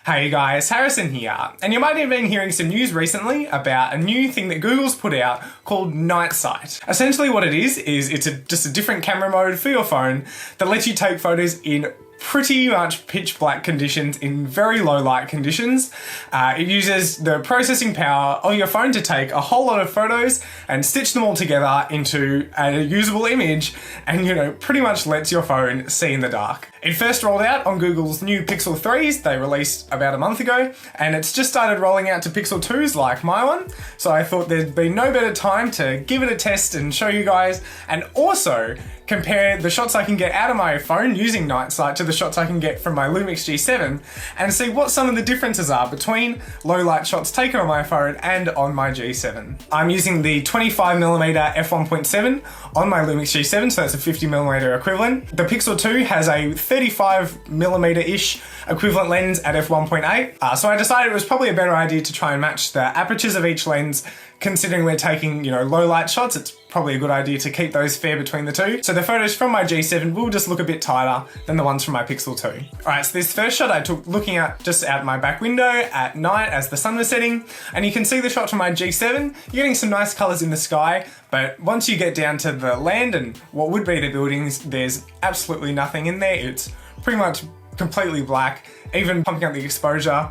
Hey guys, Harrison here, and you might have been hearing some news recently about a new thing that Google's put out called Night Sight. Essentially what it is it's just a different camera mode for your phone that lets you take photos in pretty much pitch black conditions in very low light conditions. It uses the processing power of your phone to take a whole lot of photos and stitch them all together into a usable image and, pretty much lets your phone see in the dark. It first rolled out on Google's new Pixel 3s they released about a month ago, and it's just started rolling out to Pixel 2s like my one. So I thought there'd be no better time to give it a test and show you guys, and also compare the shots I can get out of my phone using Night Sight to the shots I can get from my Lumix G7 and see what some of the differences are between low light shots taken on my phone and on my G7. I'm using the 25mm f1.7 on my Lumix G7, so that's a 50mm equivalent. The Pixel 2 has a 35mm-ish equivalent lens at f1.8, so I decided it was probably a better idea to try and match the apertures of each lens. Considering we're taking, low light shots, it's probably a good idea to keep those fair between the two. So the photos from my G7 will just look a bit tighter than the ones from my Pixel 2. Alright, so this first shot I took looking out just out my back window at night as the sun was setting, and you can see the shot from my G7. You're getting some nice colours in the sky, but once you get down to the land and what would be the buildings, there's absolutely nothing in there. It's pretty much completely black. Even pumping up the exposure,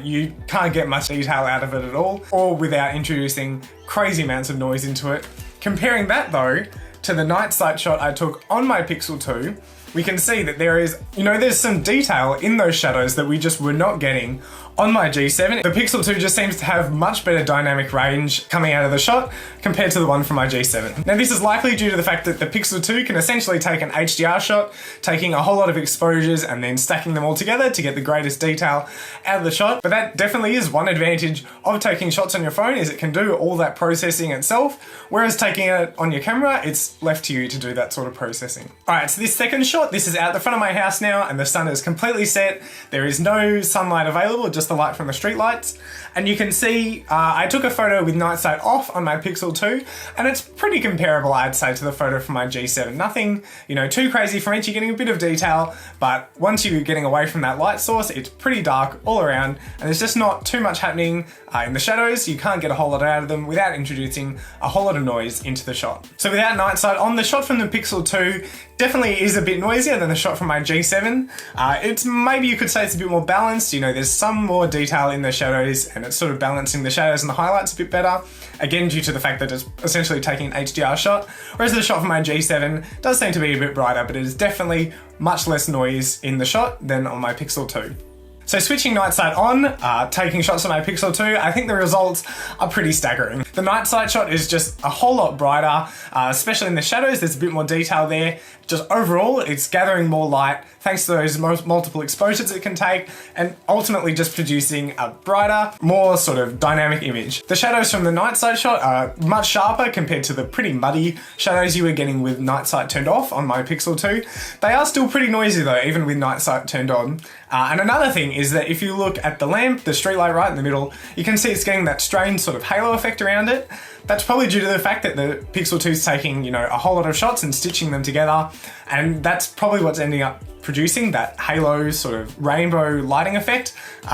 you can't get much detail out of it at all, without introducing crazy amounts of noise into it. Comparing that though to the Night Sight shot I took on my Pixel 2, we can see that there's some detail in those shadows that we just were not getting on my G7. The Pixel 2 just seems to have much better dynamic range coming out of the shot compared to the one from my G7. Now this is likely due to the fact that the Pixel 2 can essentially take an HDR shot, taking a whole lot of exposures and then stacking them all together to get the greatest detail out of the shot. But that definitely is one advantage of taking shots on your phone, is it can do all that processing itself, whereas taking it on your camera, it's left to you to do that sort of processing. Alright, so this second shot, this is out the front of my house now and the sun is completely set. There is no sunlight available, just the light from the street lights. And you can see I took a photo with Night Sight off on my Pixel 2, and it's pretty comparable, I'd say, to the photo from my G7. Nothing, too crazy from it. You're getting a bit of detail, but once you're getting away from that light source, it's pretty dark all around, and there's just not too much happening in the shadows. You can't get a whole lot out of them without introducing a whole lot of noise into the shot. So without Night Sight on, the shot from the Pixel 2 definitely is a bit noisier than the shot from my G7. It's maybe you could say it's a bit more balanced. There's some more detail in the shadows and it's sort of balancing the shadows and the highlights a bit better. Again, due to the fact that it's essentially taking an HDR shot. Whereas the shot from my G7 does seem to be a bit brighter, but it is definitely much less noise in the shot than on my Pixel 2. So switching Night Sight on, taking shots on my Pixel 2, I think the results are pretty staggering. The Night Sight shot is just a whole lot brighter, especially in the shadows. There's a bit more detail there. Just overall, it's gathering more light thanks to those multiple exposures it can take, and ultimately just producing a brighter, more sort of dynamic image. The shadows from the Night Sight shot are much sharper compared to the pretty muddy shadows you were getting with Night Sight turned off on my Pixel 2. They are still pretty noisy though, even with Night Sight turned on. And another thing is that if you look at the lamp, the street light right in the middle, you can see it's getting that strange sort of halo effect around it. That's probably due to the fact that the Pixel 2 is taking, a whole lot of shots and stitching them together, and that's probably what's ending up producing that halo sort of rainbow lighting effect,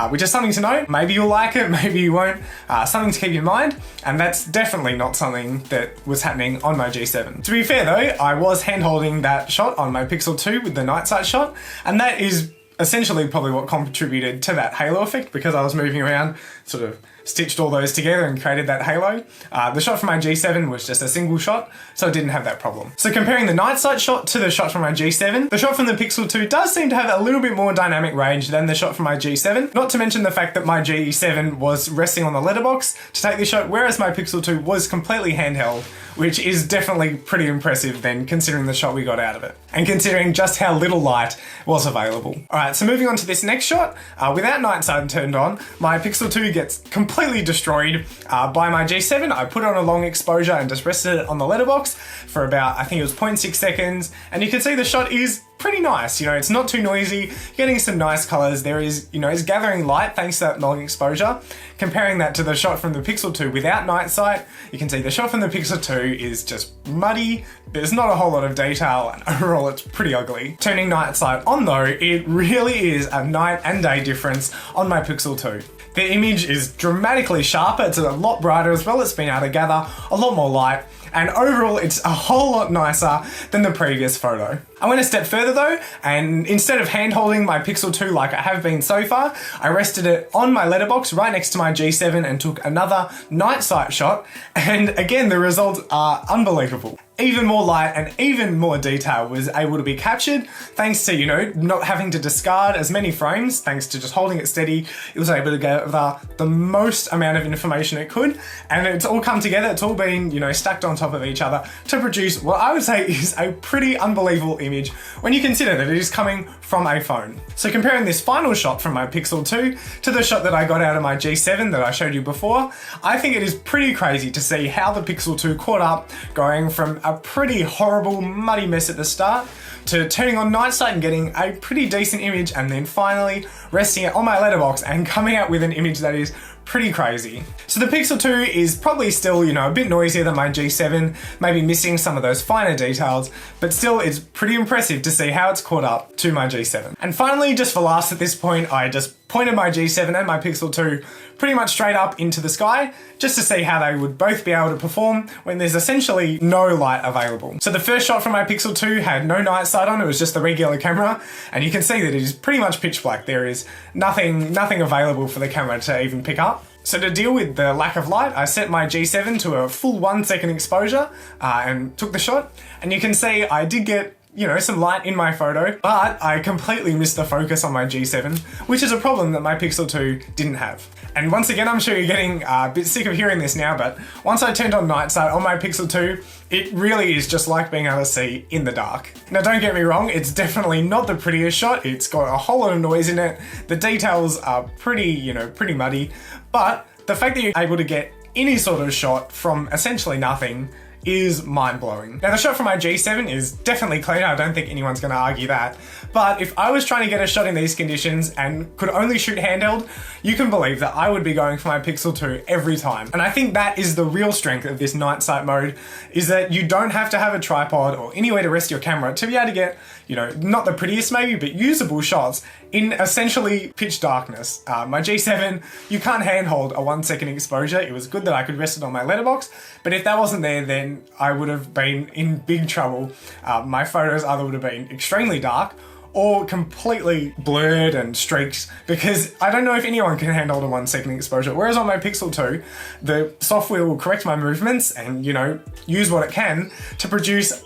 which is something to know. Maybe you'll like it, maybe you won't. Something to keep in mind, and that's definitely not something that was happening on my G7. To be fair though, I was hand-holding that shot on my Pixel 2 with the Night Sight shot, and that is essentially probably what contributed to that halo effect, because I was moving around, sort of stitched all those together and created that halo. The shot from my G7 was just a single shot, so it didn't have that problem. So comparing the Night Sight shot to the shot from my G7, the shot from the Pixel 2 does seem to have a little bit more dynamic range than the shot from my G7, not to mention the fact that my G7 was resting on the letterbox to take the shot, whereas my Pixel 2 was completely handheld, which is definitely pretty impressive then, considering the shot we got out of it, and considering just how little light was available. Alright, so moving on to this next shot, without Night Sight turned on, my Pixel 2 gets completely destroyed by my G7. I put on a long exposure and just rested it on the letterbox for about, I think it was 0.6 seconds, and you can see the shot is pretty nice. You know, it's not too noisy, getting some nice colors. There is, you know, it's gathering light thanks to that long exposure. Comparing that to the shot from the Pixel 2 without night sight, you can see the shot from the Pixel 2 is just muddy. There's not a whole lot of detail, and overall it's pretty ugly. Turning night sight on though, it really is a night and day difference on my Pixel 2. The image is dramatically sharper, it's a lot brighter as well, it's been able to gather a lot more light, and overall it's a whole lot nicer than the previous photo. I went a step further though, and instead of hand holding my Pixel 2 like I have been so far, I rested it on my letterbox right next to my G7 and took another night sight shot, and again the results are unbelievable. Even more light and even more detail was able to be captured thanks to, you know, not having to discard as many frames, thanks to just holding it steady. It was able to gather the most amount of information it could, and it's all come together, it's all been, you know, stacked on top of each other to produce what I would say is a pretty unbelievable image when you consider that it is coming from a phone. So comparing this final shot from my Pixel 2 to the shot that I got out of my G7 that I showed you before, I think it is pretty crazy to see how the Pixel 2 caught up, going from a pretty horrible muddy mess at the start to turning on night sight and getting a pretty decent image, and then finally resting it on my letterbox and coming out with an image that is pretty crazy. So the Pixel 2 is probably still, you know, a bit noisier than my G7, maybe missing some of those finer details, but still it's pretty impressive to see how it's caught up to my G7. And finally, just for last at this point, I just pointed my G7 and my Pixel 2 pretty much straight up into the sky, just to see how they would both be able to perform when there's essentially no light available. So the first shot from my Pixel 2 had no night sight on, it was just the regular camera, and you can see that it is pretty much pitch black. There is nothing available for the camera to even pick up. So to deal with the lack of light, I set my G7 to a full 1 second exposure and took the shot, and you can see I did get, you know, some light in my photo, but I completely missed the focus on my G7, which is a problem that my Pixel 2 didn't have. And once again, I'm sure you're getting a bit sick of hearing this now, but once I turned on night sight on my Pixel 2, it really is just like being able to see in the dark. Now don't get me wrong, it's definitely not the prettiest shot, it's got a whole lot of noise in it, the details are pretty, you know, pretty muddy, but the fact that you're able to get any sort of shot from essentially nothing is mind-blowing. Now the shot from my G7 is definitely cleaner, I don't think anyone's going to argue that, but if I was trying to get a shot in these conditions and could only shoot handheld, you can believe that I would be going for my Pixel 2 every time. And I think that is the real strength of this night sight mode, is that you don't have to have a tripod or anywhere to rest your camera to be able to get, you know, not the prettiest maybe, but usable shots in essentially pitch darkness. My G7, you can't handhold a 1 second exposure. It was good that I could rest it on my letterbox, but if that wasn't there, then I would have been in big trouble. My photos either would have been extremely dark or completely blurred and streaked, because I don't know if anyone can handle a 1 second exposure. Whereas on my Pixel 2, the software will correct my movements and, you know, use what it can to produce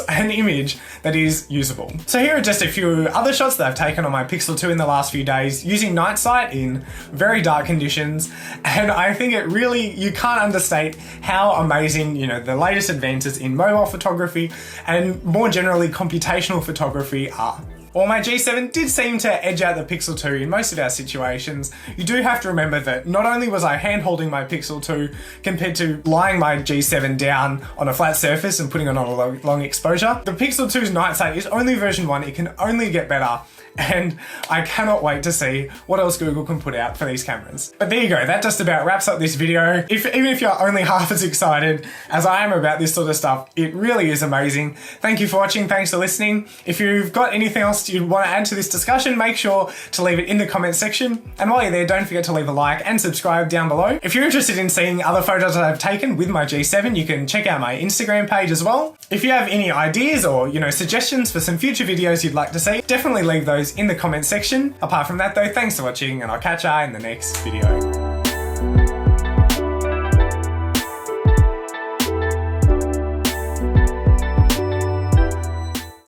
an image that is usable. So here are just a few other shots that I've taken on my Pixel 2 in the last few days using night sight in very dark conditions, and I think it really, you can't understate how amazing, you know, the latest advances in mobile photography and more generally computational photography are. While my G7 did seem to edge out the Pixel 2 in most of our situations, you do have to remember that not only was I hand-holding my Pixel 2 compared to lying my G7 down on a flat surface and putting it on a long exposure, the Pixel 2's night sight is only version 1, it can only get better, and I cannot wait to see what else Google can put out for these cameras. But there you go, that just about wraps up this video. Even if you're only half as excited as I am about this sort of stuff, it really is amazing. Thank you for watching, thanks for listening. If you've got anything else you'd want to add to this discussion, make sure to leave it in the comments section. And while you're there, don't forget to leave a like and subscribe down below. If you're interested in seeing other photos that I've taken with my G7, you can check out my Instagram page as well. If you have any ideas or, you know, suggestions for some future videos you'd like to see, definitely leave those in the comment section. Apart from that though, thanks for watching and I'll catch you in the next video.